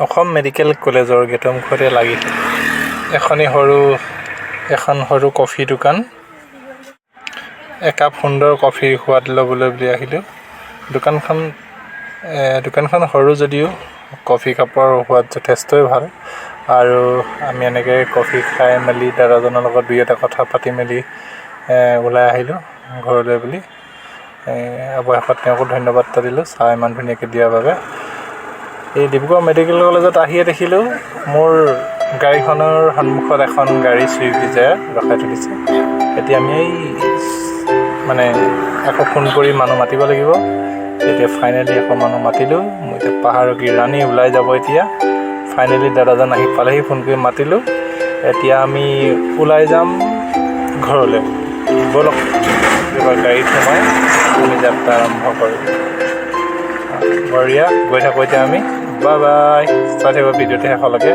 Assam medical কলেজৰ গেটৰ মুখতে লাগি এখন সৰু কফি দোকান। একাপ সুন্দৰ কফিৰ সোৱাদ ল'বলৈ বুলি আহিলোঁ। দোকানখন সৰু যদিও কফি কাপৰ সোৱাদ যথেষ্টই ভাল। আৰু আমি এনেকৈ কফি খাই মেলি দাদাজনৰ লগত দুই এটা কথা পাতি মেলি ওলাই আহিলোঁ ঘৰলৈ বুলি। অৱশেষত তেওঁকো ধন্যবাদ এটা দিলোঁ চাহ ইমান ধুনীয়াকৈ দিয়াৰ বাবে। এই ডিব্ৰুগড় মেডিকেল কলেজত আহিয়ে দেখিলোঁ মোৰ গাড়ীখনৰ সন্মুখত এখন গাড়ী চুইফ্ট ডিজায়াৰ ৰখাই থৈ দিছে। এতিয়া আমি আকৌ ফোন কৰি মানুহ মাতিব লাগিব। এতিয়া ফাইনেলি আকৌ মানুহ মাতিলোঁ। মই এতিয়া পাহাৰকি ৰাণী ওলাই যাব। এতিয়া ফাইনেলি দাদাজন আহি পালেহি, ফোন কৰি মাতিলোঁ। এতিয়া আমি ওলাই যাম ঘৰলৈ। ব'লক এবাৰ গাড়ীত সোমাই আমি যাত্ৰা আৰম্ভ কৰোঁ। বঢ়িয়া, গৈ থাকোঁ এতিয়া আমি। Bye bye. চাই থাকিব ভিডিঅ'টো শেষলৈকে।